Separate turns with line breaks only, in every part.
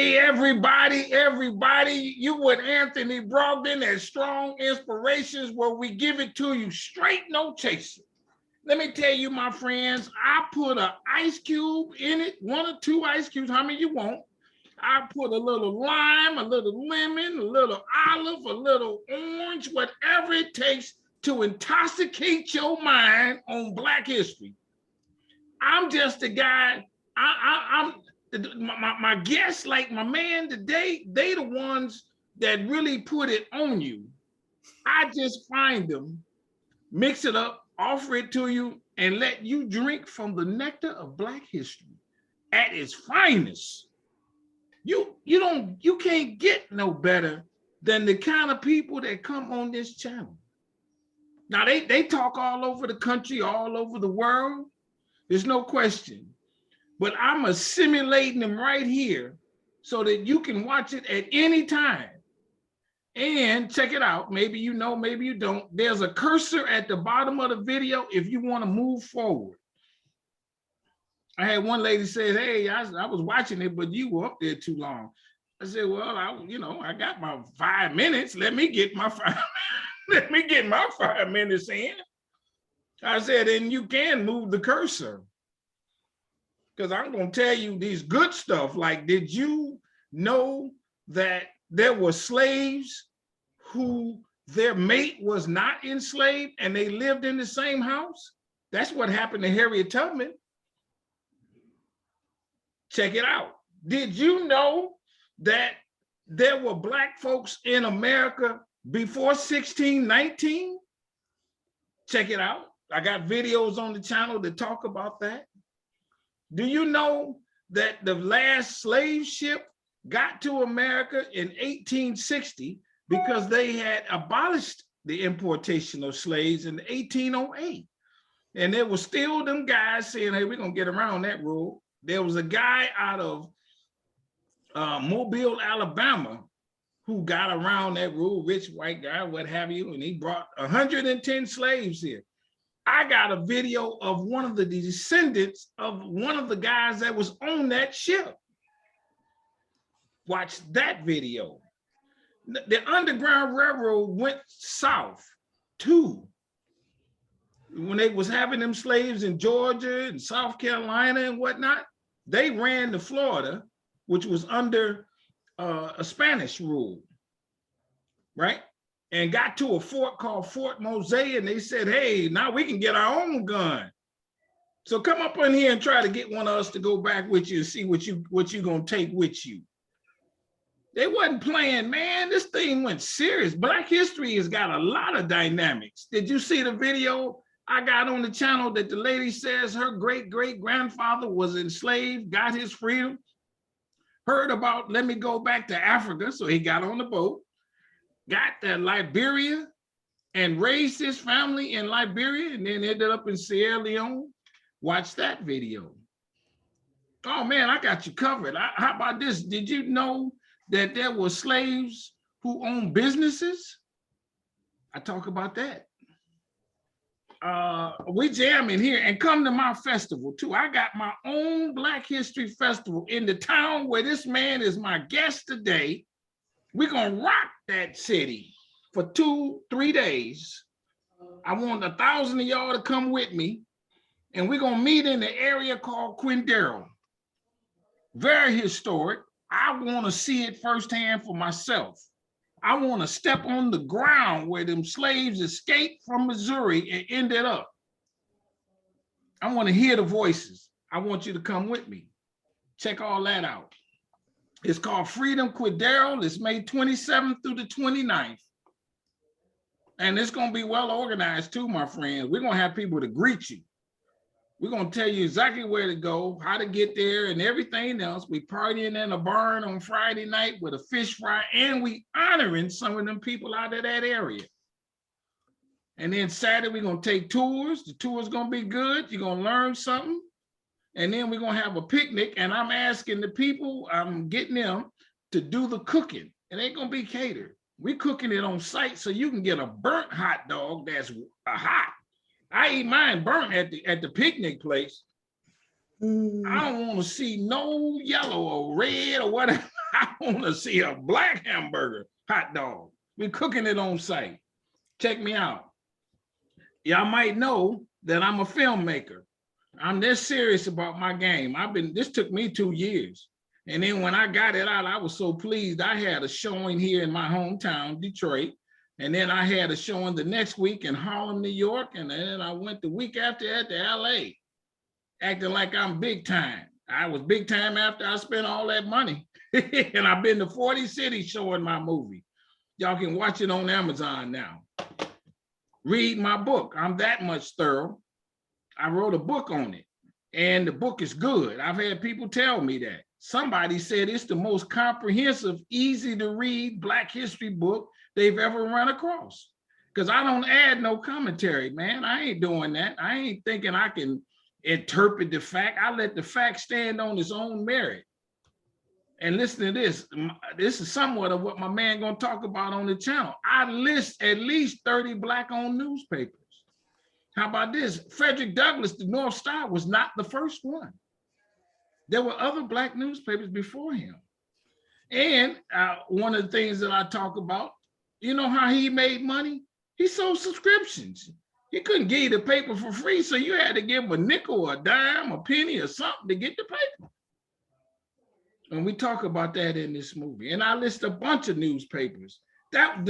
Hey, everybody, you with Anthony Brogdon at Strong Inspirations, where we give it to you straight, no chaser. Let me tell you, my friends, I put an ice cube in it, 1 or 2 ice cubes, how many you want. I put a little lime, a little lemon, a little olive, a little orange, whatever it takes to intoxicate your mind on Black history. I'm just a guy, I'm my guests, like my man today, they the ones that really put it on you. I just find them, mix it up, offer it to you, and let you drink from the nectar of Black history at its finest. You can't get no better than the kind of people that come on this channel. Now they talk all over the country, all over the world. There's no question. But I'm assimilating them right here so that you can watch it at any time. And check it out. Maybe you know, maybe you don't. There's a cursor at the bottom of the video if you want to move forward. I had one lady say, hey, I was watching it, but you were up there too long. I said, well, I got my 5 minutes. Let me get my 5 minutes in. I said, and you can move the cursor. Because I'm going to tell you these good stuff. Like, did you know that there were slaves who their mate was not enslaved and they lived in the same house? That's what happened to Harriet Tubman. Check it out. Did you know that there were Black folks in America before 1619? Check it out. I got videos on the channel that talk about that. Do you know that the last slave ship got to America in 1860 because they had abolished the importation of slaves in 1808? And there was still them guys saying, hey, we're going to get around that rule. There was a guy out of Mobile, Alabama, who got around that rule, rich white guy, what have you, and he brought 110 slaves here. I got a video of one of the descendants of one of the guys that was on that ship. Watch that video. The Underground Railroad went south too. When they was having them slaves in Georgia and South Carolina and whatnot, they ran to Florida, which was under a Spanish rule, right? And got to a fort called Fort Mose, and they said, hey, now we can get our own gun. So come up in here and try to get one of us to go back with you and see what you gonna take with you. They wasn't playing, man. This thing went serious. Black history has got a lot of dynamics. Did you see the video I got on the channel that the lady says her great-great-grandfather was enslaved, got his freedom, heard about, let me go back to Africa, so he got on the boat, got to Liberia and raised his family in Liberia and then ended up in Sierra Leone. Watch that video. Oh man, I got you covered. How about this? Did you know that there were slaves who owned businesses? I talk about that. We jam in here and come to my festival too. I got my own Black History Festival in the town where this man is my guest today. We're gonna rock that city for 2-3 days. I want 1,000 of y'all to come with me, and we're gonna meet in the area called Quindaro. Very historic. I want to see it firsthand for myself. I want to step on the ground where them slaves escaped from Missouri and ended up. I want to hear the voices. I want you to come with me. Check all that out. It's called Freedom Quindaro. It's May 27th through the 29th. And it's going to be well organized too, my friends. We're going to have people to greet you. We're going to tell you exactly where to go, how to get there, and everything else. We partying in a barn on Friday night with a fish fry, and we honoring some of them people out of that area. And then Saturday, we're going to take tours. The tour's going to be good. You're going to learn something. And then we're going to have a picnic, and I'm asking the people, I'm getting them to do the cooking. It ain't going to be catered. We're cooking it on site so you can get a burnt hot dog that's hot. I eat mine burnt at the picnic place. I don't want to see no yellow or red or whatever. want to see a black hamburger hot dog. We're cooking it on site. Check me out. Y'all might know that I'm a filmmaker. I'm this serious about my game. This took me 2 years. And then when I got it out, I was so pleased. I had a showing here in my hometown, Detroit. And then I had a showing the next week in Harlem, New York. And then I went the week after that to LA, acting like I'm big time. I was big time after I spent all that money. And I've been to 40 cities showing my movie. Y'all can watch it on Amazon now. Read my book. I'm that much thorough. I wrote a book on it, and the book is good. I've had people tell me that. Somebody said it's the most comprehensive, easy to read Black history book they've ever run across. Because I don't add no commentary, man. I ain't doing that. I ain't thinking I can interpret the fact. I let the fact stand on its own merit. And listen to this. This is somewhat of what my man gonna talk about on the channel. I list at least 30 Black-owned newspapers. How about this? Frederick Douglass, the North Star, was not the first one. There were other Black newspapers before him. And one of the things that I talk about, you know how he made money? He sold subscriptions. He couldn't give you the paper for free, so you had to give him a nickel, a dime, a penny, or something to get the paper. And we talk about that in this movie. And I list a bunch of newspapers. That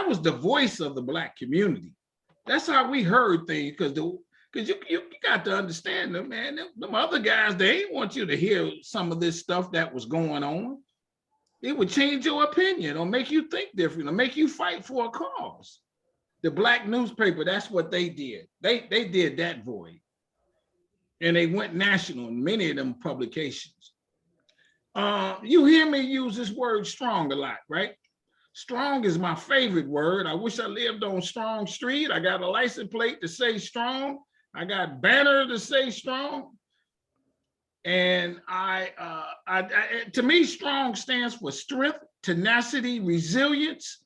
was the voice of the Black community. That's how we heard things, because you got to understand them, man. Them other guys, they ain't want you to hear some of this stuff that was going on. It would change your opinion or make you think different or make you fight for a cause. The Black newspaper, that's what they did. They did that void. And they went national in many of them publications. You hear me use this word strong a lot, right? Strong is my favorite word. I wish I lived on Strong Street. I got a license plate to say strong. I got banner to say strong. And to me, strong stands for strength, tenacity, resilience,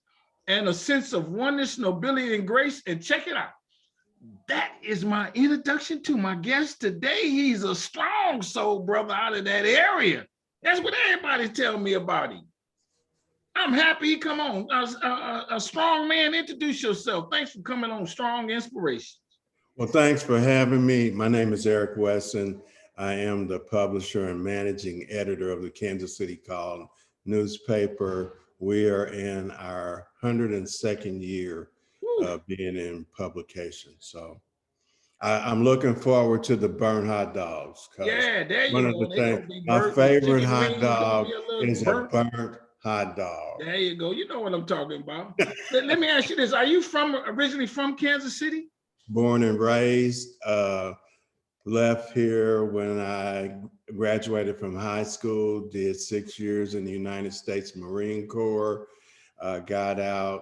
and a sense of oneness, nobility, and grace. And check it out. That is my introduction to my guest today. He's a strong soul brother out of that area. That's what everybody's telling me about him. I'm happy. Come on, a strong man, introduce yourself. Thanks for coming on Strong Inspirations.
Well, thanks for having me. My name is Eric Wesson. I am the publisher and managing editor of the Kansas City Call newspaper. We are in our 102nd year of being in publication. So I'm looking forward to the burnt hot dogs.
Yeah, there you
one
go.
Of the things,
My
favorite hot dog is a burnt hot dog.
There you go. You know what I'm talking about. Let me ask you this. Are you originally from Kansas City?
Born and raised, left here when I graduated from high school, did 6 years in the United States Marine Corps, got out,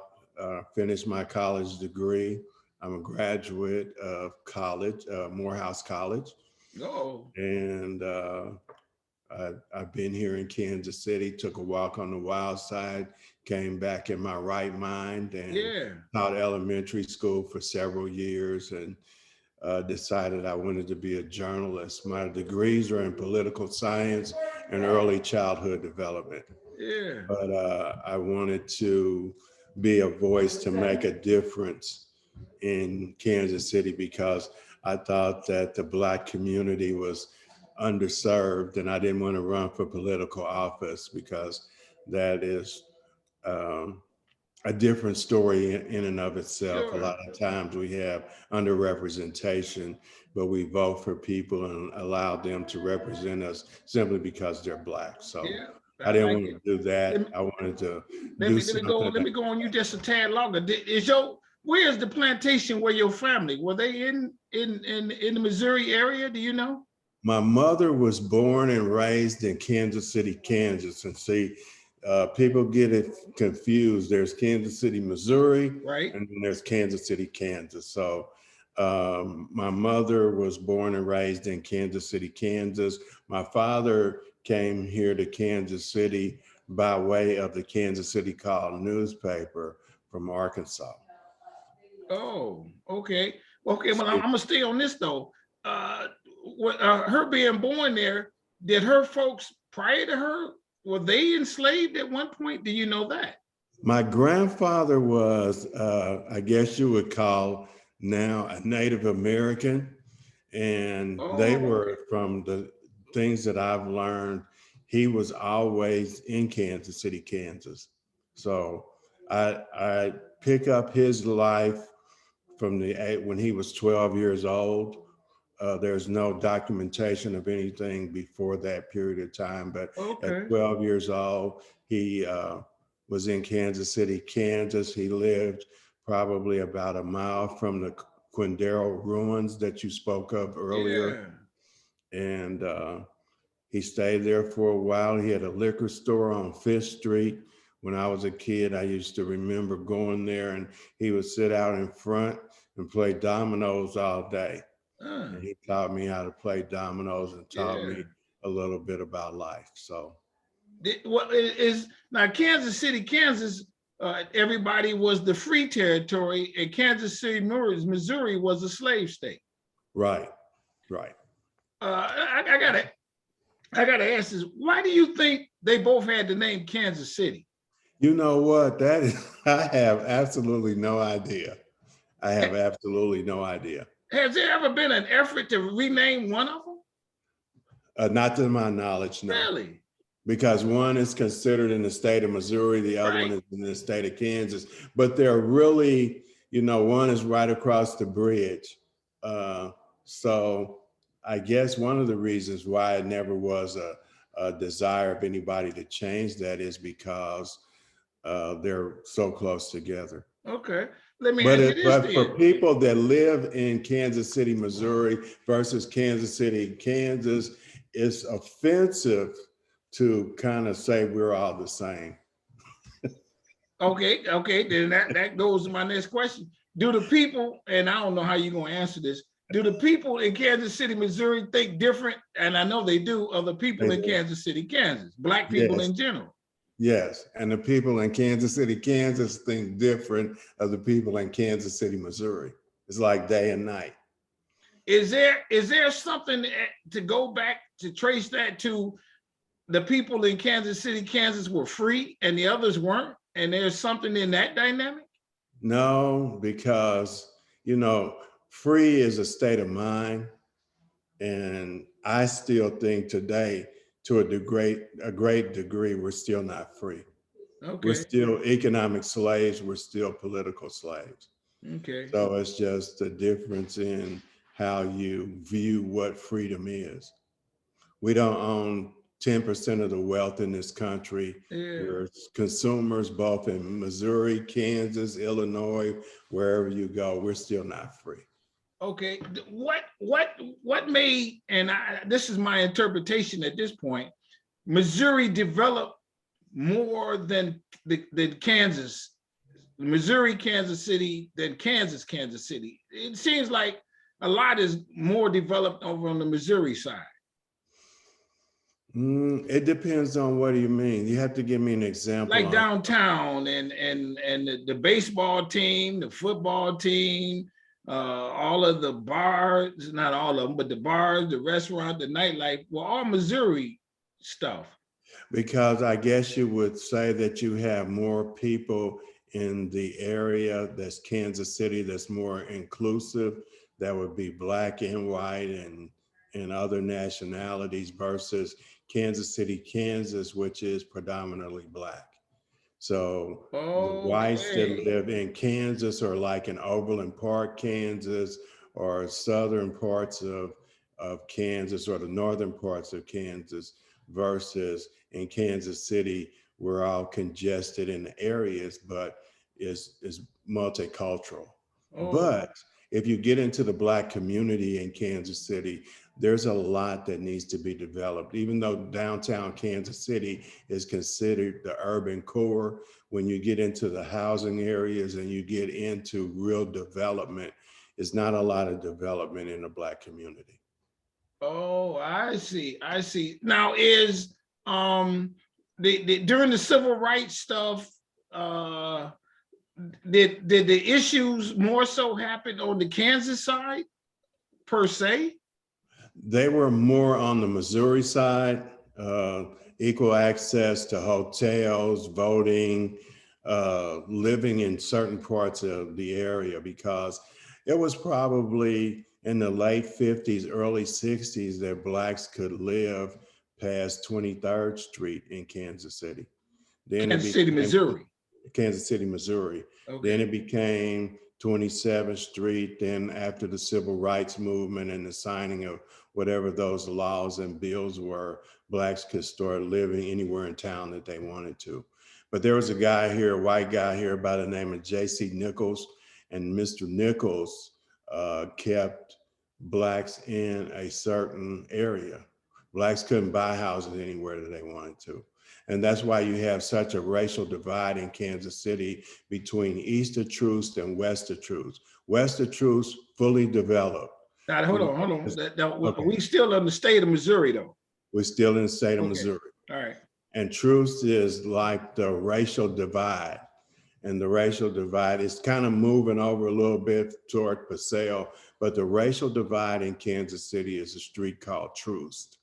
finished my college degree. I'm a graduate of college, Morehouse College.
Oh.
And I've been here in Kansas City, took a walk on the wild side, came back in my right mind, and taught elementary school for several years, and decided I wanted to be a journalist. My degrees are in political science and early childhood development.
Yeah.
But I wanted to be a voice to make a difference in Kansas City because I thought that the Black community was underserved, and I didn't want to run for political office because that is a different story in and of itself.
Sure.
A lot of times we have underrepresentation, but we vote for people and allow them to represent us simply because they're Black. So I didn't want to do that. I wanted to do something.
Let me go on you just a tad longer. Where's the plantation where your family? Were they in the Missouri area? Do you know?
My mother was born and raised in Kansas City, Kansas. And see, people get it confused. There's Kansas City, Missouri,
right?
And then there's Kansas City, Kansas. So my mother was born and raised in Kansas City, Kansas. My father came here to Kansas City by way of the Kansas City Call newspaper from Arkansas.
Oh, okay. Okay, well, I'm gonna stay on this though. Her being born there, did her folks prior to her, were they enslaved at one point? Do you know that?
My grandfather was, I guess you would call now a Native American, and they
Oh, okay.
were, from the things that I've learned, he was always in Kansas City, Kansas. So I pick up his life from when he was 12 years old. There's no documentation of anything before that period of time, but at
Okay.
12 years old, he was in Kansas City, Kansas. He lived probably about a mile from the Quindaro ruins that you spoke of earlier.
Yeah.
And he stayed there for a while. He had a liquor store on Fifth Street. When I was a kid, I used to remember going there, and he would sit out in front and play dominoes all day. And he taught me how to play dominoes and taught
Yeah.
me a little bit about life. So,
What is now Kansas City, Kansas? Everybody was the free territory, and Kansas City, Missouri was a slave state.
right, right.
I gotta ask this: why do you think they both had the name Kansas City?
You know what? That is, I have absolutely no idea. I have absolutely no idea.
Has there ever been an effort to rename one of them?
Not to my knowledge, no.
Really?
Because one is considered in the state of Missouri, the other one
Right.
is in the state of Kansas. But they're really, one is right across the bridge. So I guess one of the reasons why it never was a desire of anybody to change that is because they're so close together.
Okay. Let me
But
ask you this
but for
then.
people that live in Kansas City, Missouri versus Kansas City, Kansas, it's offensive to kind of say we're all the same.
Okay, then that goes to my next question. Do the people, and I don't know how you're gonna answer this, do the people in Kansas City, Missouri think different, and I know they do, of the people in Kansas City, Kansas, Black people
Yes,
in general?
yes. And the people in Kansas City, Kansas think different of the people in Kansas City, Missouri. It's like day and night.
Is there something to go back to trace that to the people in Kansas City, Kansas were free and the others weren't? And there's something in that dynamic?
No, because, free is a state of mind. And I still think today, to a great degree, we're still not free. We're
Okay,
still economic slaves. We're still political slaves.
okay.
So it's just a difference in how you view what freedom is. We don't own 10% of the wealth in this country.
Yeah.
We're consumers both in Missouri, Kansas, Illinois, wherever you go. We're still not free.
Okay. What made, and this is my interpretation at this point, Missouri developed more than Kansas, Missouri, Kansas City, than Kansas City. It seems like a lot is more developed over on the Missouri side.
It depends on what do you mean. You have to give me an example.
Like downtown and the baseball team, the football team, all of the bars, not all of them, but the bars, the restaurant, the nightlife, were all Missouri stuff.
Because I guess you would say that you have more people in the area that's Kansas City that's more inclusive, that would be Black and white and other nationalities versus Kansas City, Kansas, which is predominantly Black. So the whites that
Okay.
live in Kansas are like in Overland Park, Kansas, or southern parts of Kansas, or the northern parts of Kansas, versus in Kansas City, we're all congested in the areas, but is multicultural.
Oh,
But if you get into the Black community in Kansas City, there's a lot that needs to be developed. Even though downtown Kansas City is considered the urban core, when you get into the housing areas and you get into real development, it's not a lot of development in the Black community.
oh, I see. I see. Now is during the civil rights stuff, did the issues more so happen on the Kansas side per se?
They were more on the Missouri side. equal access to hotels, voting, living in certain parts of the area, because it was probably in the late 50s, early 60s that Blacks could live past 23rd Street in Kansas City. Then it
Kansas City,
became
Missouri.
Kansas City, Missouri. Then
Okay.
it became 27th Street. Then after the Civil Rights Movement and the signing of whatever those laws and bills were, Blacks could start living anywhere in town that they wanted to. But there was a guy here, a white guy here by the name of J.C. Nichols, and Mr. Nichols kept Blacks in a certain area. Blacks couldn't buy houses anywhere that they wanted to. And that's why you have such a racial divide in Kansas City between east of Troost and west of Troost. West of Troost, fully developed.
Now, hold on.
Okay.
We still in the state of Missouri, though.
We're still in the state of
Okay.
Missouri.
All right.
And Troost is like the racial divide. And the racial divide is kind of moving over a little bit toward Paseo, but the racial divide in Kansas City is a street called Troost.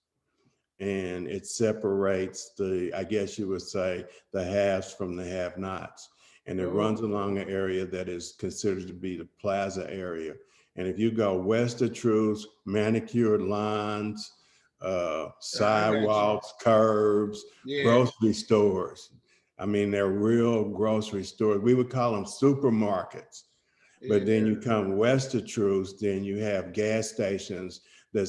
And it separates the, I guess you would say, the haves from the have-nots. And it runs along an area that is considered to be the plaza area. And if you go west of Troost, manicured lawns, sidewalks, curbs, grocery stores. I mean, they're real grocery stores. We would call them supermarkets. But then you come west of Troost, then you have gas stations that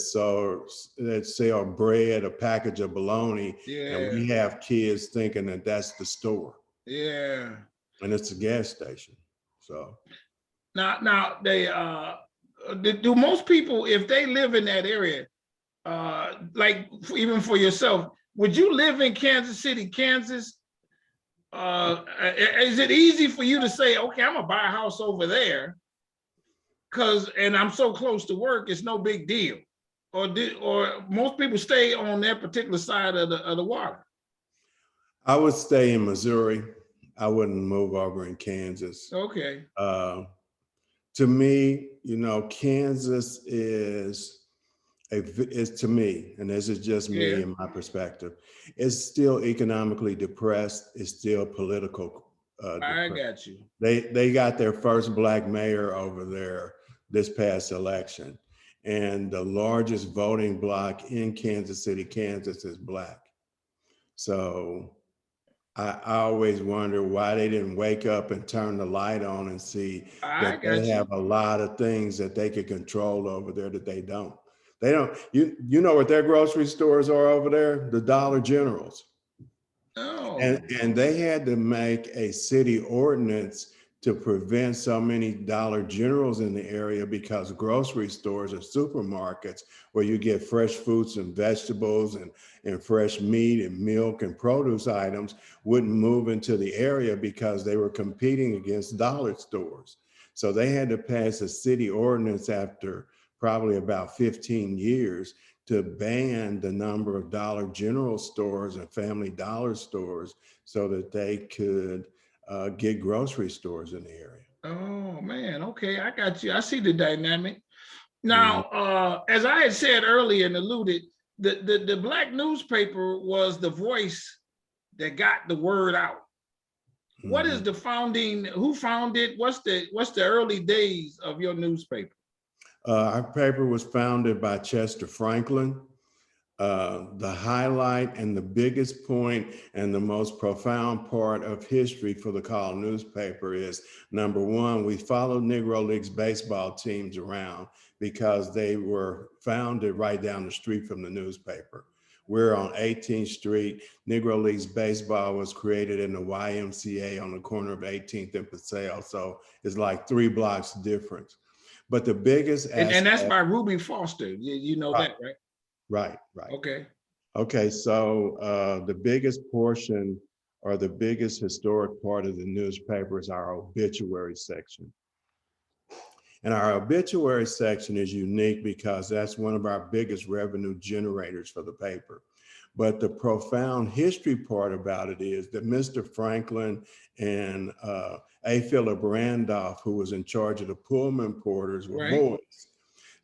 sell bread, a package of bologna, and we have kids thinking that that's the store.
Yeah.
And it's a gas station. So
now they do most people, if they live in that area, like even for yourself, would you live in Kansas City, Kansas? Is it easy for you to say, okay, I'm gonna buy a house over there and I'm so close to work, it's no big deal? Or most people stay on that particular side of the water?
I would stay in Missouri. I wouldn't move over in Kansas.
Okay.
To me, Kansas is to me, and this is just me and my perspective, it's still economically depressed. It's still political.
I got you.
They got their first Black mayor over there this past election. And the largest voting bloc in Kansas City, Kansas is Black. So I always wonder why they didn't wake up and turn the light on and see that they have a lot of things that they could control over there that they don't. They don't, you know what their grocery stores are over there? The Dollar Generals.
Oh.
And they had to make a city ordinance to prevent so many Dollar Generals in the area, because grocery stores or supermarkets where you get fresh fruits and vegetables and fresh meat and milk and produce items wouldn't move into the area because they were competing against dollar stores. So they had to pass a city ordinance after probably about 15 years to ban the number of Dollar General stores and Family Dollar stores so that they could get grocery stores in the area.
Oh man, okay, I got you. I see the dynamic. Now, as I had said earlier and alluded, the Black newspaper was the voice that got the word out. What is the founding? Who founded? What's the early days of your newspaper?
Our paper was founded by Chester Franklin. The highlight and the biggest point and the most profound part of history for the Call newspaper is, number one, we followed Negro Leagues baseball teams around because they were founded right down the street from the newspaper. We're on 18th Street. Negro Leagues baseball was created in the YMCA on the corner of 18th and Paseo. So it's like 3 blocks difference. But the biggest aspect,
and that's by Ruby Foster. You know that, right?
Right. Okay, so the biggest portion or the biggest historic part of the newspaper is our obituary section. And our obituary section is unique because that's one of our biggest revenue generators for the paper. But the profound history part about it is that Mr. Franklin and A. Philip Randolph, who was in charge of the Pullman porters, were boys.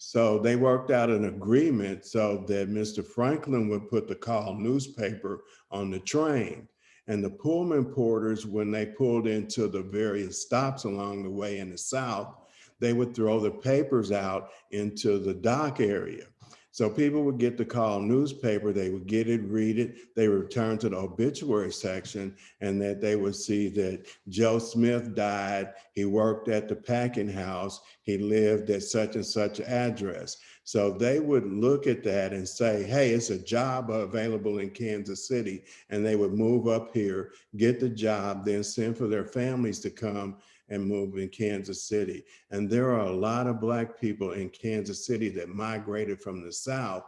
So they worked out an agreement so that Mr. Franklin would put the Call newspaper on the train. And the Pullman porters, when they pulled into the various stops along the way in the South, they would throw the papers out into the dock area. So people would get the Call newspaper, they would get it, read it, they would return to the obituary section, and that they would see that Joe Smith died, he worked at the packing house, he lived at such and such address. So they would look at that and say, hey, it's a job available in Kansas City, and they would move up here, get the job, then send for their families to come and move in Kansas City. And there are a lot of Black people in Kansas City that migrated from the South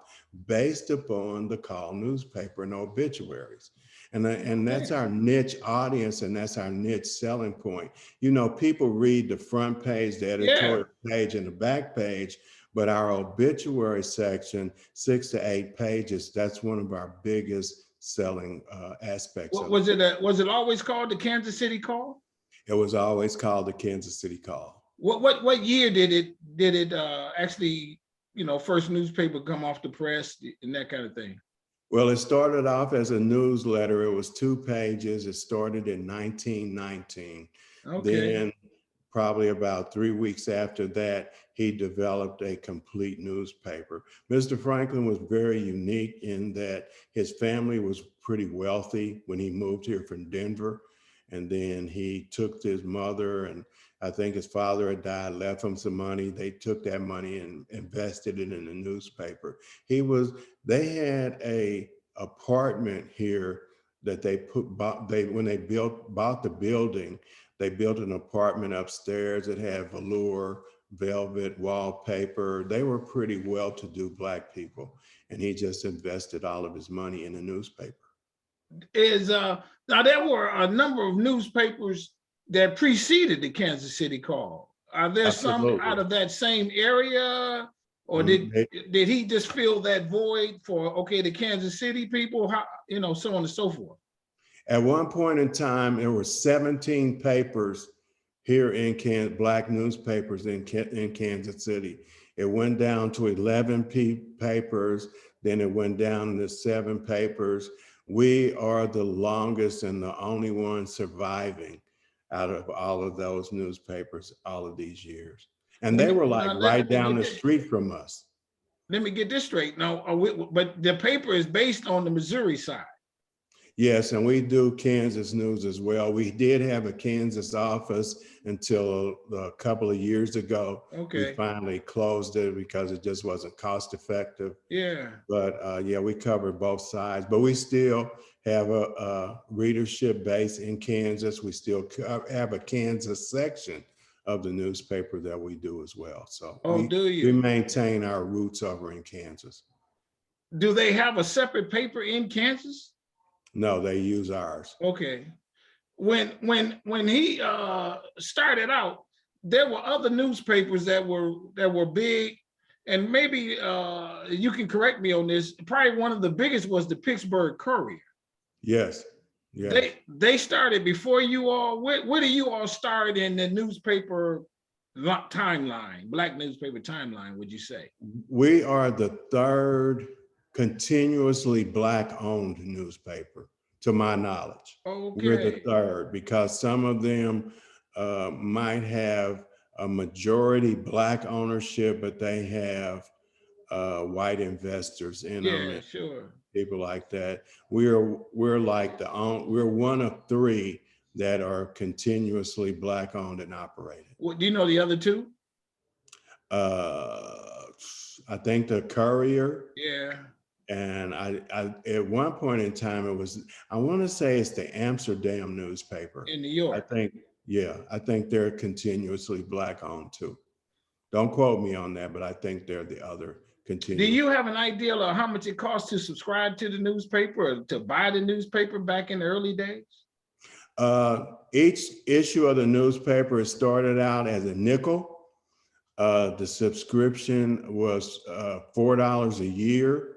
based upon the Call newspaper and obituaries. And that's our niche audience, and that's our niche selling point. You know, people read the front page, the editorial page, and the back page, but our obituary section, 6 to 8 pages, that's one of our biggest selling aspects.
Was it always called the Kansas City Call?
It was always called the Kansas City Call.
What year did it actually, first newspaper come off the press and that kind of thing?
Well, it started off as a newsletter. It was 2 pages. It started in 1919.
Okay.
Then probably about 3 weeks after that, he developed a complete newspaper. Mr. Franklin was very unique in that his family was pretty wealthy when he moved here from Denver. And then he took his mother, and I think his father had died, left him some money. They took that money and invested it in the newspaper. They had a apartment here that when they bought the building, they built an apartment upstairs that had velour, velvet, wallpaper. They were pretty well-to-do Black people. And he just invested all of his money in the newspaper.
Now there were a number of newspapers that preceded the Kansas City Call. Are there
Absolutely.
some out of that same area, or did he just fill that void for the Kansas City people? How, so on and so forth.
At one point in time, there were 17 papers here in Black newspapers in Kansas City. It went down to 11 papers, then it went down to 7 papers. We are the longest and the only one surviving out of all of those newspapers all of these years. And they were like right down the street from us.
Let me get this straight. Now, but the paper is based on the Missouri side.
Yes, and we do Kansas news as well. We did have a Kansas office until a couple of years ago.
Okay.
We finally closed it because it just wasn't cost effective.
Yeah.
But yeah, we cover both sides, but we still have a readership base in Kansas. We still have a Kansas section of the newspaper that we do as well. So we maintain our roots over in Kansas.
Do they have a separate paper in Kansas?
No, they use ours.
Okay. When he started out, there were other newspapers that were big, and maybe you can correct me on this. Probably one of the biggest was the Pittsburgh Courier.
Yes. Yes.
They started before you all. Where do you all start in the newspaper timeline, Black newspaper timeline, would you say?
We are the 3rd continuously Black-owned newspaper, to my knowledge.
Okay.
We're the 3rd because some of them might have a majority Black ownership, but they have white investors in them.
Yeah, sure.
People like that. We're like we're one of 3 that are continuously Black-owned and operated.
Well, do you know the other 2?
I think the Courier.
Yeah.
And I at one point in time, I want to say it's the Amsterdam newspaper.
In New York.
I think they're continuously Black-owned too. Don't quote me on that, but I think they're the other continuous.
Do you have an idea of how much it costs to subscribe to the newspaper or to buy the newspaper back in the early days?
Each issue of the newspaper started out as a nickel. The subscription was $4 a year.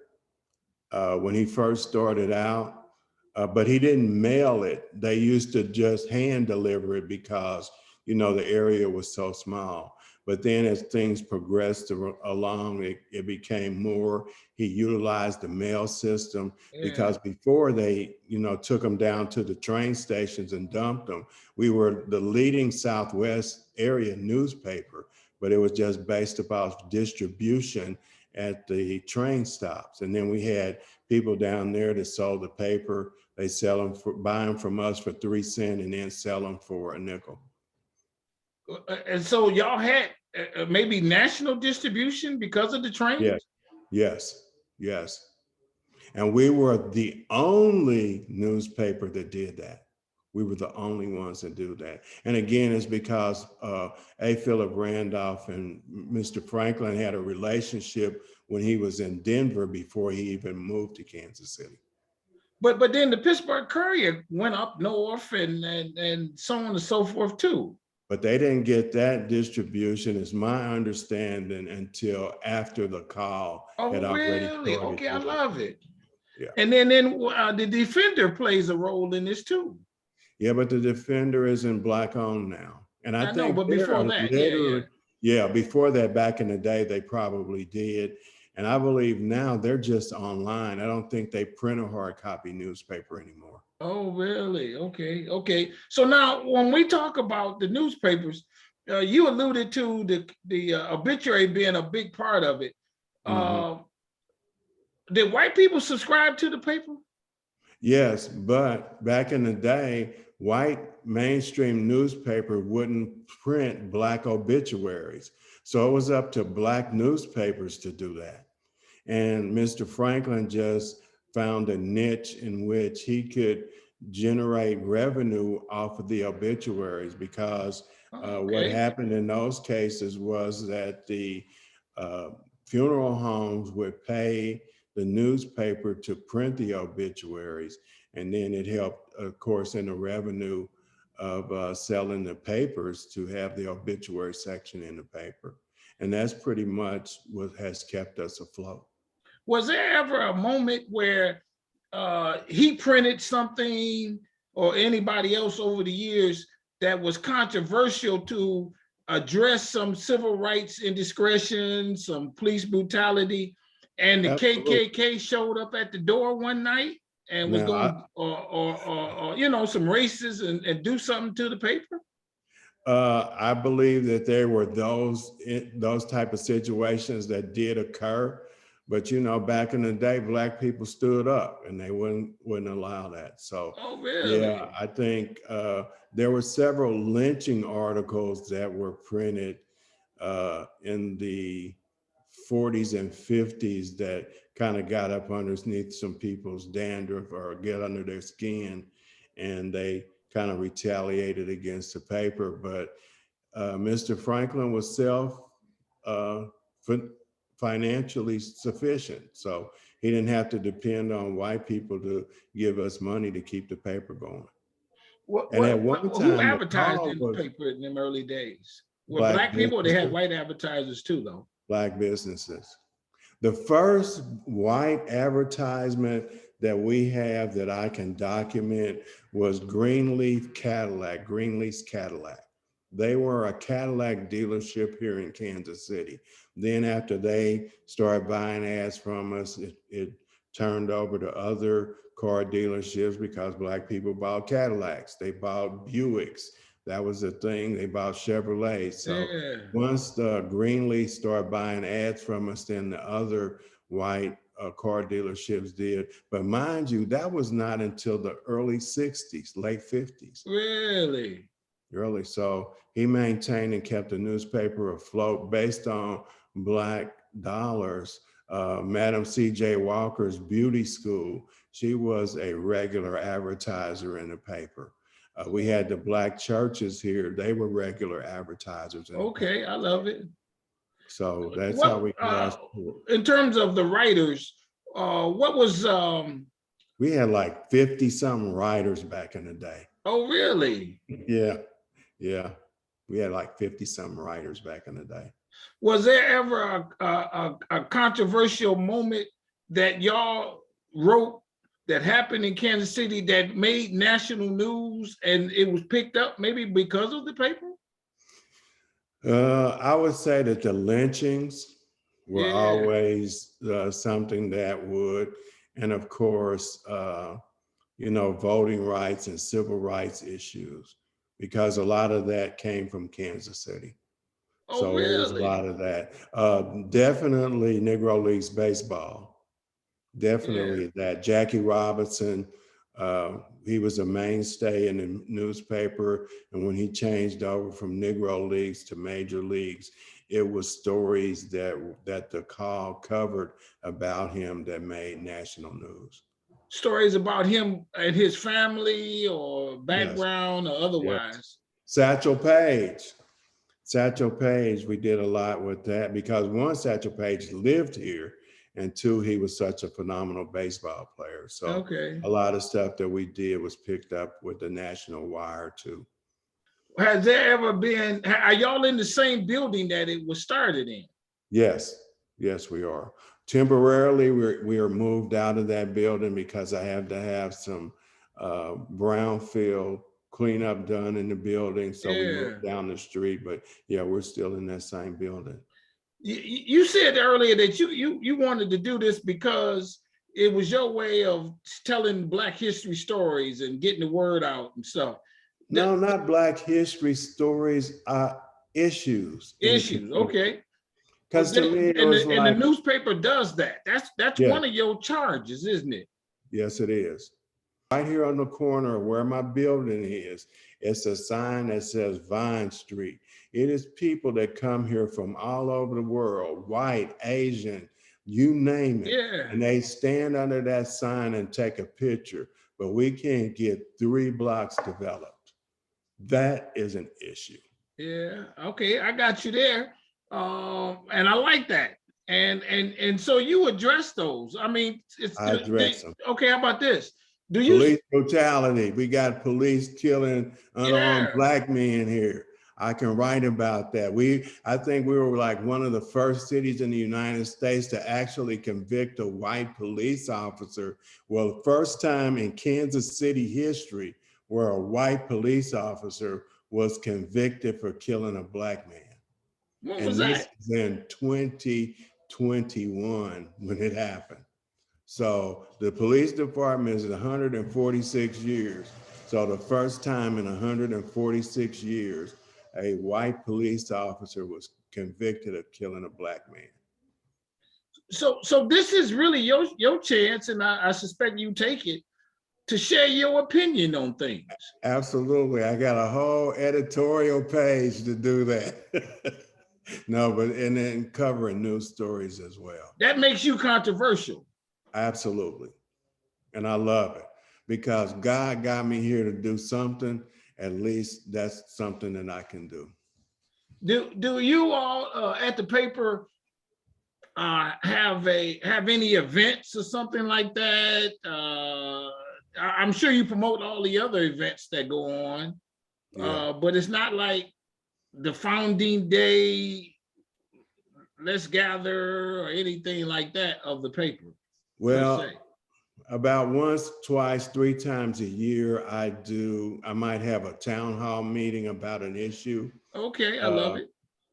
When he first started out, but he didn't mail it. They used to just hand deliver it because, the area was so small. But then as things progressed along, it became more. He utilized the mail system because before they, took them down to the train stations and dumped them, we were the leading Southwest area newspaper, but it was just based upon distribution at the train stops. And then we had people down there that sold the paper. They buy them from us for 3 cents and then sell them for a nickel.
And so y'all had maybe national distribution because of the trains?
Yes. And we were the only newspaper that did that. We were the only ones that do that. And again, it's because A. Philip Randolph and Mr. Franklin had a relationship when he was in Denver before he even moved to Kansas City.
But then the Pittsburgh Courier went up north and so on and so forth too.
But they didn't get that distribution, is my understanding, until after the call had already started.
Really? Okay, I love it.
Yeah.
And then the Defender plays a role in this too.
Yeah, but the Defender is in Black owned now. And I think
but before that,
before that, back in the day, they probably did. And I believe now they're just online. I don't think they print a hard copy newspaper anymore.
Oh, really? Okay. So now when we talk about the newspapers, you alluded to the obituary being a big part of it. Did white people subscribe to the paper?
Yes, but back in the day, white mainstream newspaper wouldn't print Black obituaries. So it was up to Black newspapers to do that. And Mr. Franklin just found a niche in which he could generate revenue off of the obituaries, because what happened in those cases was that the funeral homes would pay the newspaper to print the obituaries, and then it helped, of course, in the revenue of selling the papers to have the obituary section in the paper. And that's pretty much what has kept us afloat.
Was there ever a moment where he printed something, or anybody else over the years, that was controversial to address some civil rights indiscretion, some police brutality, and the KKK showed up at the door one night and was going, or some racists and do something to the paper?
I believe that there were those type of situations that did occur, but back in the day, Black people stood up and they wouldn't allow that. So,
really?
Yeah, I think there were several lynching articles that were printed in the 40s and 50s that kind of got up underneath some people's dandruff or get under their skin, and they kind of retaliated against the paper. But Mr. Franklin was financially sufficient, so he didn't have to depend on white people to give us money to keep the paper going.
Who advertised in the paper in them early days? Were Black people, or they had white advertisers too, though?
Black businesses. The first white advertisement that we have that I can document was Greenleaf's Cadillac. They were a Cadillac dealership here in Kansas City. Then after they started buying ads from us, it turned over to other car dealerships because Black people bought Cadillacs. They bought Buicks. That was the thing. They bought Chevrolet. So once the Greenleaf started buying ads from us, then the other white car dealerships did. But mind you, that was not until the early 60s, late 50s.
Really?
Early. So he maintained and kept the newspaper afloat based on Black dollars. Madam C.J. Walker's beauty school, she was a regular advertiser in the paper. We had the Black churches here. They were regular advertisers.
Okay, I love it.
So that's how we got.
In terms of the writers, what was...
We had like 50 something writers back in the day.
Oh, really?
Yeah. We had like 50 something writers back in the day.
Was there ever a controversial moment that y'all wrote that happened in Kansas City that made national news and it was picked up maybe because of the paper?
I would say that the lynchings were
Yeah.
always something that would, and of course, voting rights and civil rights issues, because a lot of that came from Kansas City.
Oh,
So it was a
really?
lot of that. Definitely Negro Leagues baseball.
Yeah.
Definitely that. Jackie Robinson, he was a mainstay in the newspaper. And when he changed over from Negro Leagues to Major Leagues, it was stories that the call covered about him that made national news.
Stories about him and his family or
Yes,
background or
yes.
otherwise.
Satchel Paige. Satchel Paige, we did a lot with that because one, Satchel Paige lived here, and two, he was such a phenomenal baseball player. So
Okay.
a lot of stuff that we did was picked up with the National Wire too.
Has there ever been, are y'all in the same building that it was started in?
Yes, yes, we are. Temporarily, we are moved out of that building because I have to have some brownfield cleanup done in the building. So we
Yeah.
moved down the street, but yeah, we're still in that same building.
You said earlier that you wanted to do this because it was your way of telling Black history stories and getting the word out and stuff.
No, not Black history stories, issues in the
Issues,
community.
okay.
Because to me, it was
And the
like,
newspaper does that. That's
yeah,
one of your charges, isn't it?
yes, it is. Right here on the corner of where my building is, it's a sign that says Vine Street. It is people that come here from all over the world, white, Asian, you name it.
Yeah.
And they stand under that sign and take a picture, but we can't get 3 blocks developed. That is an issue.
Yeah. Okay, I got you there. And I like that. And so you address those. I mean,
I address them.
okay, how about this? Do you
Police brutality. We got police killing unarmed
yeah.
Black men here. I can write about that. I think we were like one of the first cities in the United States to actually convict a white police officer. Well, first time in Kansas City history where a white police officer was convicted for killing a Black man.
What was
And this
that?
is in 2021 when it happened. So the police department is 146 years. So the first time in 146 years, a white police officer was convicted of killing a Black man.
So this is really your chance, and I suspect you take it to share your opinion on things.
Absolutely. I got a whole editorial page to do that. No, but and then covering news stories as well.
That makes you controversial.
Absolutely. And I love it because God got me here to do something. At least that's something that I can do.
Do you all at the paper have any events or something like that? I'm sure you promote all the other events that go on,
Yeah.
but it's not like the founding day, let's gather or anything like that of the paper.
Well, about once, twice, 3 times a year, I might have a town hall meeting about an issue.
Okay, I love it.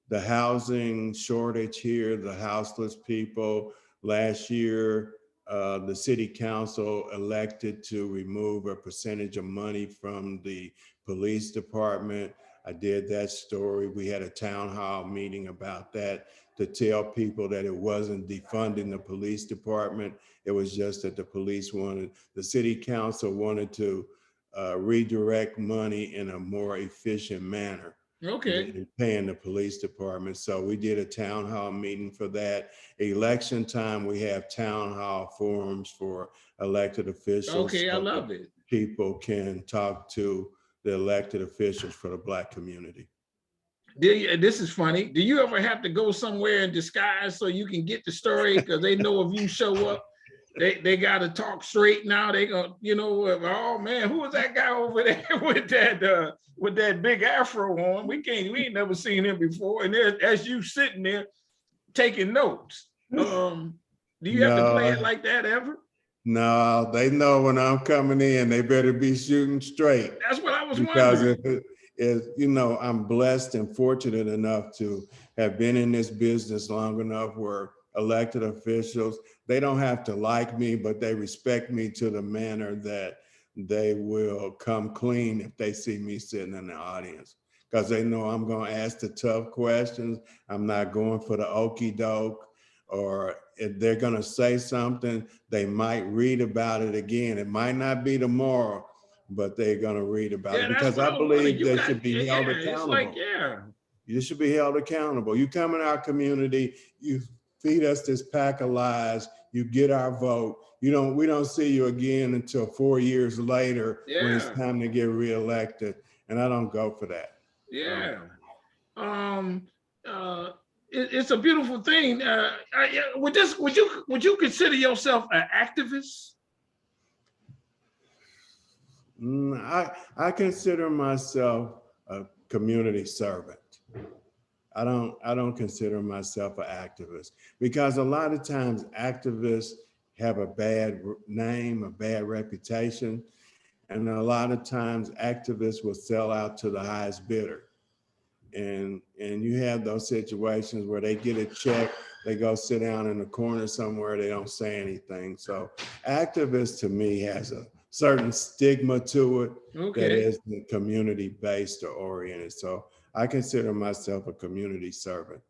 The housing shortage here, the houseless people. Last year, the city council elected to remove a percentage of money from the police department. I did that story. We had a town hall meeting about that to tell people that it wasn't defunding the police department. It was just that the city council wanted to redirect money in a more efficient manner.
Okay.
Paying the police department. So we did a town hall meeting for that. Election time, we have town hall forums for elected officials.
Okay, I
so
love it.
people can talk to the elected officials for the Black community.
This is funny. Do you ever have to go somewhere in disguise so you can get the story? Because they know if you show up, they got to talk straight now. They go, oh man, who was that guy over there with that big afro on? We ain't never seen him before. And as you sitting there taking notes, do you have to play it like that ever?
No, they know when I'm coming in, they better be shooting straight.
That's what I was
Because
wondering.
is, you know, I'm blessed and fortunate enough to have been in this business long enough where elected officials, they don't have to like me, but they respect me to the manner that they will come clean if they see me sitting in the audience. Because they know I'm going to ask the tough questions. I'm not going for the okey doke. Or if they're going to say something, they might read about it again. It might not be tomorrow, but they're going to read about it,
Yeah, that's
because
what
I
I wanted.
believe
You
they
got,
should be
yeah,
held
it's like,
accountable.
yeah.
You should be held accountable. You come in our community, you feed us this pack of lies, you get our vote. We don't see you again until 4 years later when it's
Yeah,
time to get reelected. And I don't go for that.
yeah. Um, it's a beautiful thing. Would you consider yourself an activist?
I consider myself a community servant. I don't consider myself an activist, because a lot of times activists have a bad name, a bad reputation, and a lot of times activists will sell out to the highest bidder. And you have those situations where they get a check, they go sit down in the corner somewhere, they don't say anything. So activist to me has a certain stigma to it that
Okay.
is community based or oriented. So I consider myself a community servant.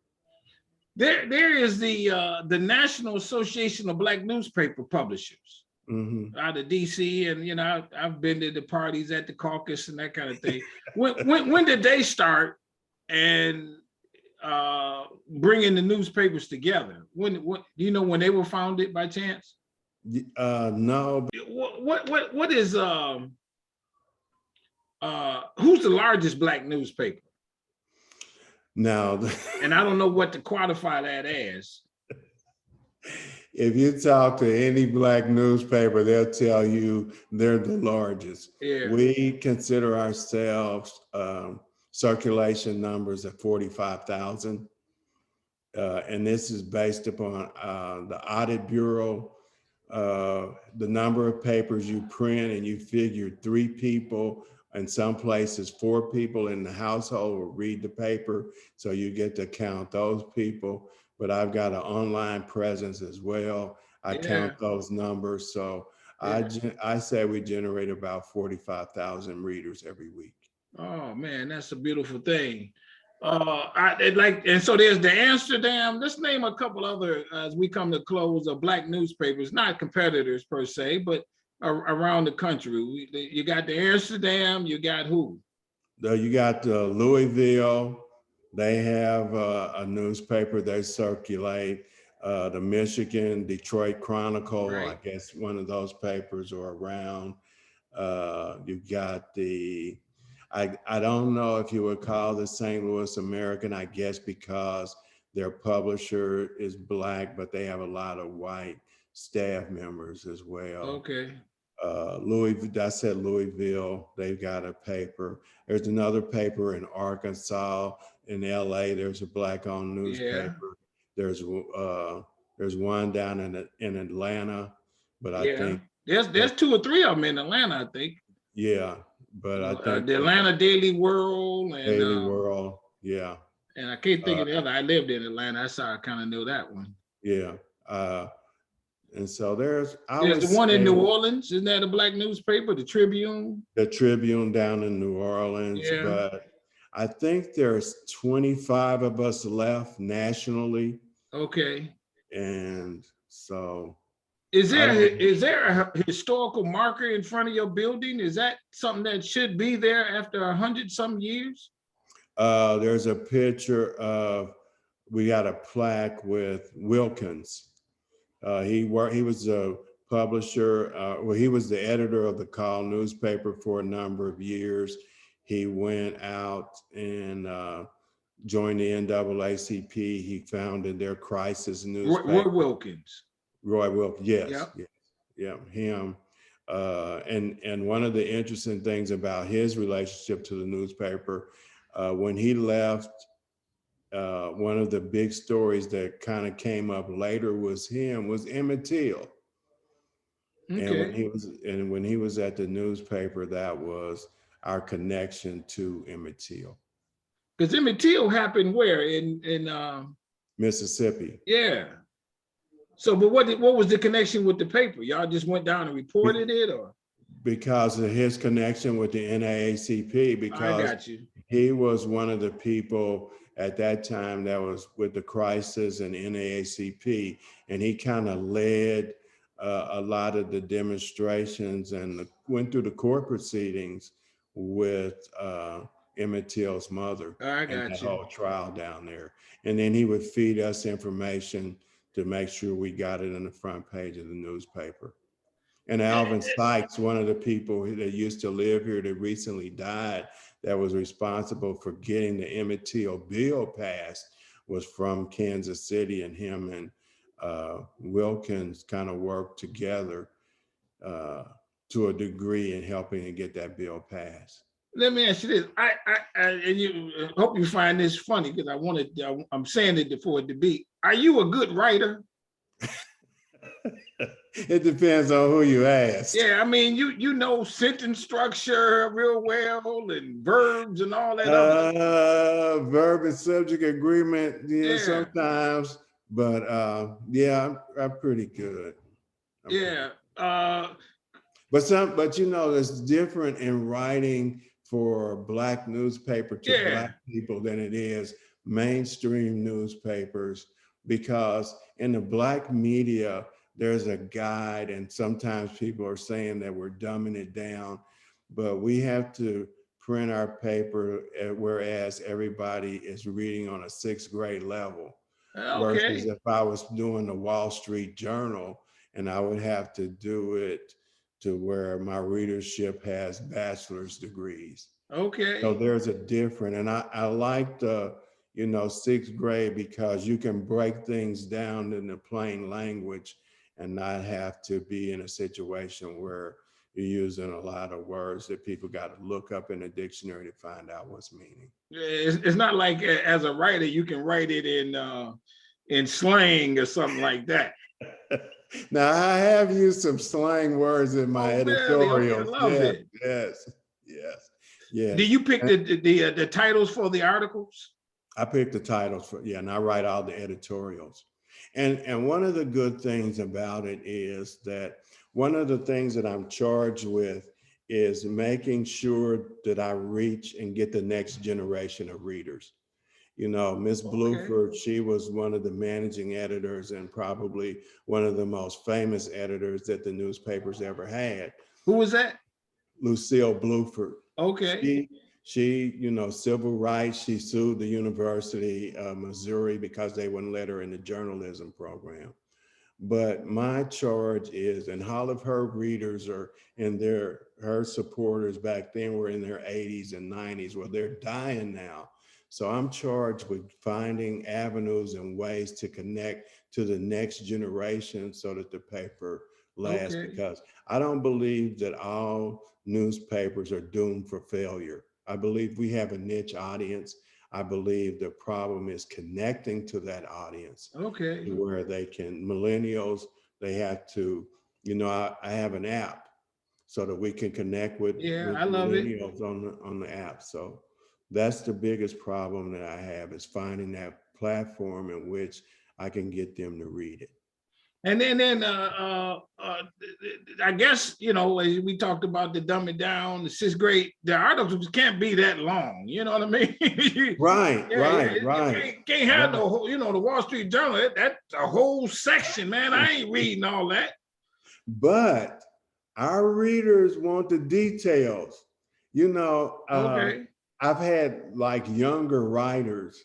There is the National Association of Black Newspaper Publishers
Mm-hmm.
out of DC, and I've been to the parties at the caucus and that kind of thing. When did they start and bringing the newspapers together? When do you know when they were founded by chance?
No.
What is who's the largest Black newspaper?
Now,
And I don't know what to quantify that as.
if you talk to any Black newspaper, they'll tell you they're the largest.
Yeah.
We consider ourselves circulation numbers at 45,000. And this is based upon the Audit Bureau, the number of papers you print, and you figure 3 people, in some places 4 people in the household will read the paper. So you get to count those people. But I've got an online presence as well. I count those numbers. So I say we generate about 45,000 readers every week.
Oh man, that's a beautiful thing. And so there's the Amsterdam. Let's name a couple other as we come to close of Black newspapers, not competitors per se, but around the country. You got the Amsterdam. You got who?
You got Louisville. They have a newspaper they circulate. The Michigan Detroit Chronicle,
Right.
I guess one of those papers are around. You got I don't know if you would call the St. Louis American, I guess because their publisher is Black, but they have a lot of white staff members as well.
Okay.
Louisville, I said Louisville, they've got a paper. There's another paper in Arkansas. In LA, there's a Black-owned newspaper. Yeah. There's one down in Atlanta, but I think
there's 2 or 3 of them in Atlanta, I think.
Yeah, but I think
the Atlanta Daily World and
Daily World, yeah.
And I can't think of the other. I lived in Atlanta. That's how I kind of knew that one.
Yeah. And so there's
the one in New Orleans. Isn't that a Black newspaper? The Tribune?
The Tribune down in New Orleans. Yeah. But I think there's 25 of us left nationally.
Okay.
And so.
Is there a historical marker in front of your building? Is that something that should be there after 100-some years?
There's a picture of, we got a plaque with Wilkins. He was a publisher, he was the editor of the Call newspaper for a number of years. He went out and joined the NAACP. He founded their crisis newspaper. Roy Wilkins, yes. Yep. Yeah, him. And one of the interesting things about his relationship to the newspaper, when he left, one of the big stories that kind of came up later was Emmett Till. Okay. And when he was at the newspaper, that was, our connection to Emmett Till.
Because Emmett Till happened where? In
Mississippi.
yeah. So, but what was the connection with the paper? Y'all just went down and reported it, or?
Because of his connection with the NAACP,
I
because
got you.
he was one of the people at that time that was with the crisis and NAACP, and he kind of led a lot of the demonstrations and went through the court proceedings with Emmett Till's mother
I
and
got
that
you.
whole trial down there. And then he would feed us information to make sure we got it on the front page of the newspaper. And Alvin Sykes, one of the people that used to live here that recently died, that was responsible for getting the Emmett Till bill passed, was from Kansas City, and him and Wilkins kind of worked together to a degree in helping to get that bill passed.
Let me ask you this. And you hope you find this funny, because I'm saying it before a debate. Are you a good writer?
It depends on who you ask.
Yeah, I mean, you know sentence structure real well, and verbs and all that other.
Verb and subject agreement,
Yeah.
sometimes, but yeah, I'm pretty good.
Yeah.
But it's different in writing for Black newspaper to Black people than it is mainstream newspapers, because in the Black media, there's a guide, and sometimes people are saying that we're dumbing it down, but we have to print our paper whereas everybody is reading on a 6th grade level.
Okay.
Versus if I was doing the Wall Street Journal, and I would have to do it to where my readership has bachelor's degrees.
Okay.
So there's a difference. And I like the, 6th grade, because you can break things down in the plain language and not have to be in a situation where you're using a lot of words that people got to look up in a dictionary to find out what's meaning.
It's not like as a writer, you can write it in slang or something like that.
Now, I have used some slang words in my editorials.
Really? Okay, I love it.
Yes.
Do you pick the titles for the articles?
I pick the titles and I write all the editorials. And one of the good things about it is that one of the things that I'm charged with is making sure that I reach and get the next generation of readers. Miss Bluford, she was one of the managing editors and probably one of the most famous editors that the newspapers ever had.
Who was that?
Lucille Bluford.
Okay.
She, civil rights, she sued the University of Missouri because they wouldn't let her in the journalism program. But my charge is, and all of her readers are her supporters back then were in their 80s and 90s. Well, they're dying now. So I'm charged with finding avenues and ways to connect to the next generation so that the paper lasts, because I don't believe that all newspapers are doomed for failure. I believe we have a niche audience. I believe the problem is connecting to that audience.
Okay.
Where millennials, they have to, I have an app so that we can connect with millennials on the app. So that's the biggest problem that I have, is finding that platform in which I can get them to read it.
And then I guess, as we talked about the dumb it down, the 6th grade, the articles can't be that long. You know what I mean?
Right.
Can't have the whole, the Wall Street Journal, that's a whole section, man. I ain't reading all that.
But our readers want the details. I've had like younger writers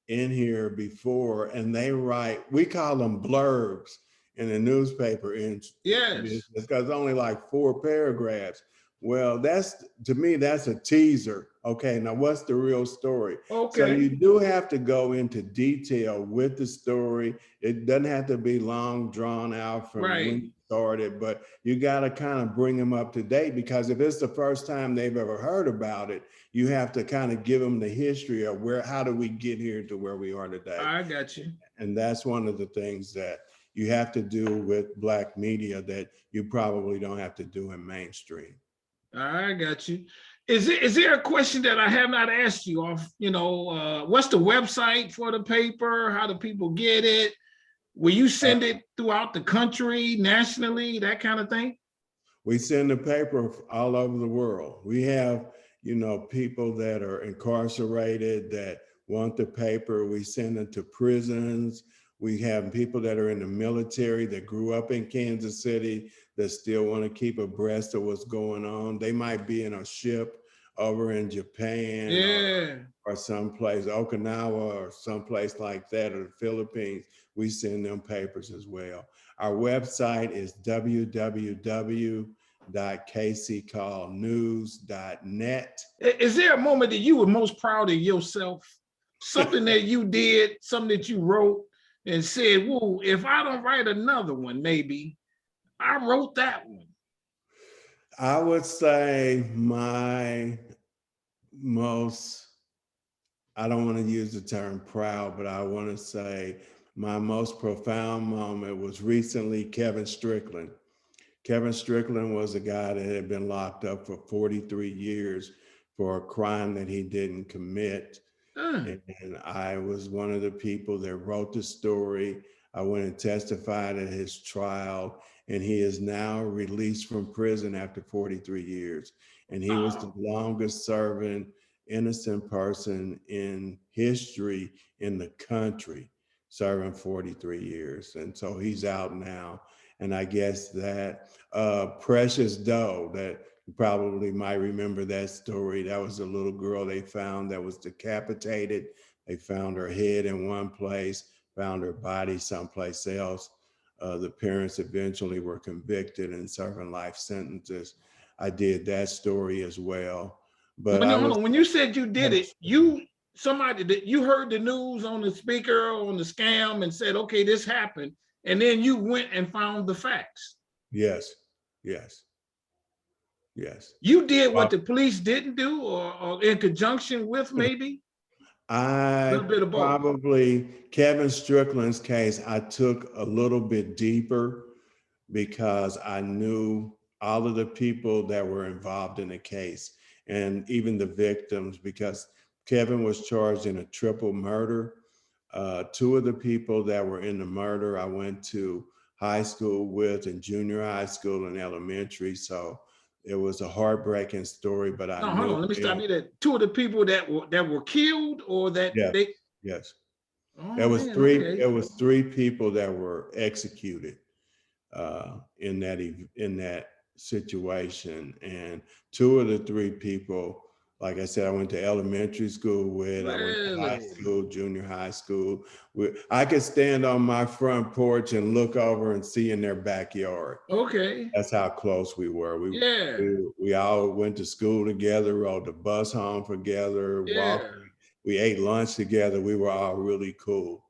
in here before, and they write, we call them blurbs in the newspaper. Because only like 4 paragraphs. Well, to me, that's a teaser. Okay, now what's the real story?
Okay.
So you do have to go into detail with the story. It doesn't have to be long drawn out from when you started, but you got to kind of bring them up to date, because if it's the first time they've ever heard about it, you have to kind of give them the history of how do we get here to where we are today.
I got you.
And that's one of the things that you have to do with Black media that you probably don't have to do in mainstream.
I got you. Is there a question that I have not asked you off? What's the website for the paper? How do people get it? Will you send it throughout the country, nationally, that kind of thing?
We send the paper all over the world. We have, people that are incarcerated that want the paper. We send it to prisons. We have people that are in the military that grew up in Kansas City that still want to keep abreast of what's going on. They might be in a ship over in Japan
Yeah.
or someplace, Okinawa or someplace like that, or the Philippines. We send them papers as well. Our website is www.kccallnews.net.
Is there a moment that you were most proud of yourself? Something that you did, something that you wrote and said, whoa, if I don't write another one, maybe I wrote that one.
I would say my most, I don't want to use the term proud, but I want to say my most profound moment was recently Kevin Strickland. Kevin Strickland was a guy that had been locked up for 43 years for a crime that he didn't commit. And I was one of the people that wrote the story. I went and testified at his trial, and he is now released from prison after 43 years. And he was the longest serving innocent person in history in the country, serving 43 years. And so he's out now. And I guess that Precious Doe, that you probably might remember that story. That was a little girl they found that was decapitated. They found her head in one place, found her body someplace else. The parents eventually were convicted and serving life sentences. I did that story as well. But
when you said you did it, somebody that you heard the news on the speaker on the scam and said, okay, this happened. And then you went and found the facts.
Yes, yes, yes.
You did what the police didn't do, or in conjunction with, maybe?
A little bit of both. Probably Kevin Strickland's case, I took a little bit deeper because I knew all of the people that were involved in the case and even the victims, because Kevin was charged in a triple murder. Two of the people that were in the murder, I went to high school with, in junior high school and elementary. So it was a heartbreaking story, but I knew.
Hold on, let me stop you there. Two of the people that were killed, or that they.
Yes.
Oh,
there was
man,
three.
okay.
There was three people that were executed in that situation, and two of the three people, like I said, I went to elementary school with. Really? I went to high school, junior high school. I could stand on my front porch and look over and see in their backyard.
Okay.
That's how close we were. We all went to school together, rode the bus home together, walked. We ate lunch together. We were all really cool.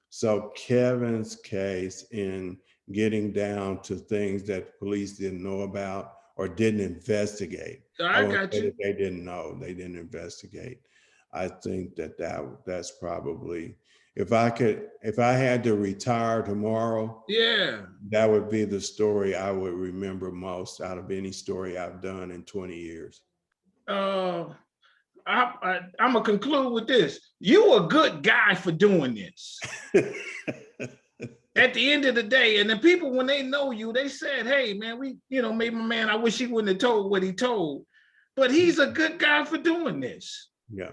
So Kevin's case, in getting down to things that the police didn't know about or didn't investigate.
I got you.
They didn't know, they didn't investigate. I think that's probably, if I had to retire tomorrow, that would be the story I would remember most out of any story I've done in 20 years.
I'm gonna conclude with this. You a good guy for doing this. At the end of the day, and the people, when they know you, they said, hey man, maybe my man, I wish he wouldn't have told what he told, but he's a good guy for doing this.
Yeah.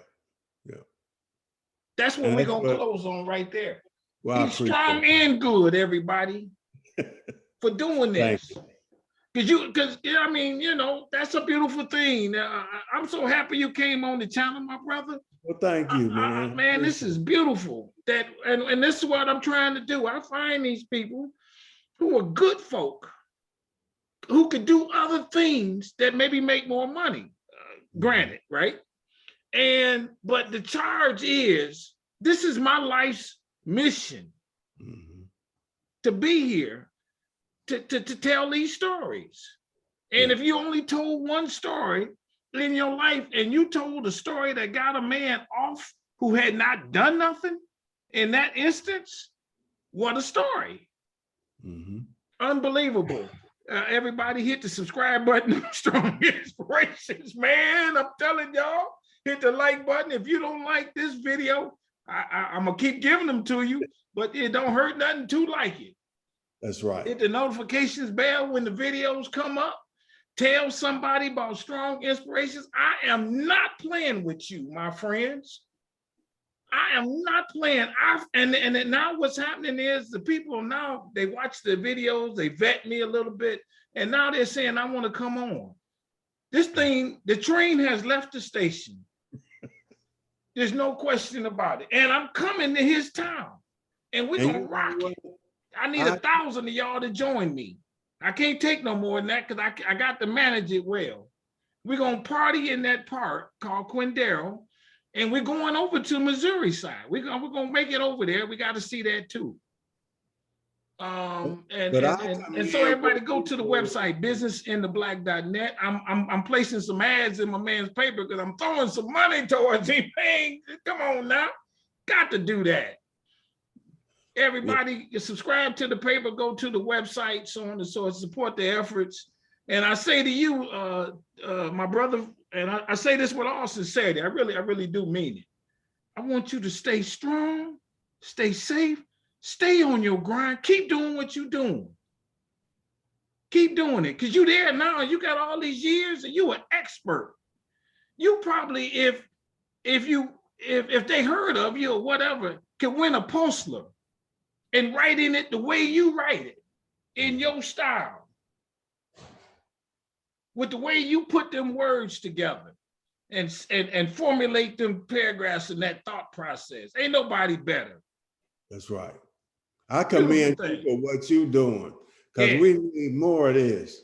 That's what we're gonna close on right there.
Well,
he's strong and good, everybody, for doing this. Because I mean, that's a beautiful thing. I'm so happy you came on the channel, my brother.
Well, thank you, man.
Man, this is beautiful. And this is what I'm trying to do. I find these people who are good folk, who could do other things that maybe make more money, granted, right? But the charge is, this is my life's mission, to be here, to tell these stories. And if you only told one story in your life, and you told a story that got a man off who had not done nothing in that instance, what a story. Unbelievable. Everybody hit the subscribe button. Strong Inspirations, man. I'm telling y'all, hit the like button. If you don't like this video, I'm gonna keep giving them to you, but it don't hurt nothing to like it.
That's right.
Hit the notifications bell when the videos come up. Tell somebody about Strong Inspirations. I am not playing with you, my friends. I am not playing. And now what's happening is the people now, they watch the videos, they vet me a little bit, and now they're saying, I want to come on. This thing, the train has left the station. There's no question about it. And I'm coming to his town, and we're going to rock it. I need 1,000 of y'all to join me. I can't take no more than that because I got to manage it well. We're going to party in that park called Quindaro. And we're going over to Missouri side. We're gonna make it over there. We got to see that too. And so everybody go to the website businessintheblack.net. I'm placing some ads in my man's paper because I'm throwing some money towards him. Hey, come on now, got to do that. Everybody subscribe to the paper, go to the website, so on and so on, support the efforts. And I say to you, my brother, and I say this with all sincerity, I really do mean it. I want you to stay strong, stay safe, stay on your grind, keep doing what you're doing. Keep doing it, because you're there now, you got all these years and you an expert. You probably, if they heard of you or whatever, could win a Postler and write in it the way you write it, in your style. With the way you put them words together and formulate them paragraphs in that thought process. Ain't nobody better.
That's right. I commend you for what you're doing, because we need more of this.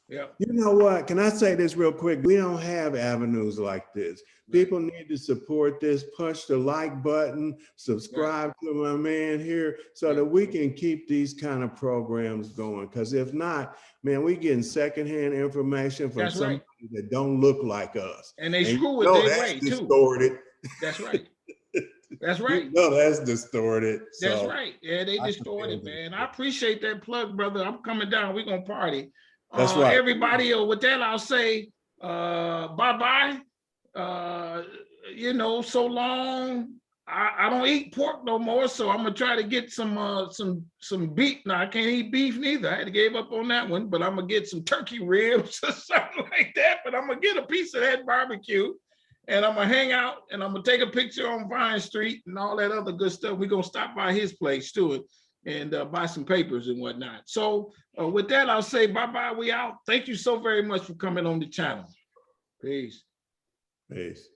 Yeah.
You know what? Can I say this real quick? We don't have avenues like this. People need to support this, push the like button, subscribe to my man here so that we can keep these kind of programs going. Because if not, man, we getting secondhand information from somebody that don't look like us.
And they screw it their way
distorted.
Too. That's right. That's right.
No, that's distorted.
That's right. Yeah, they distorted, man. I appreciate that plug, brother. I'm coming down. We're going to party.
That's right.
Everybody, with that, I'll say bye-bye. You know, so long. I don't eat pork no more, so I'm gonna try to get some beef. Now I can't eat beef neither. I had to give up on that one, but I'm gonna get some turkey ribs or something like that. But I'm gonna get a piece of that barbecue, and I'm gonna hang out, and I'm gonna take a picture on Vine Street and all that other good stuff. We're gonna stop by his place too, and buy some papers and whatnot. So with that, I'll say bye-bye. We out. Thank you so very much for coming on the channel. Peace.
Peace.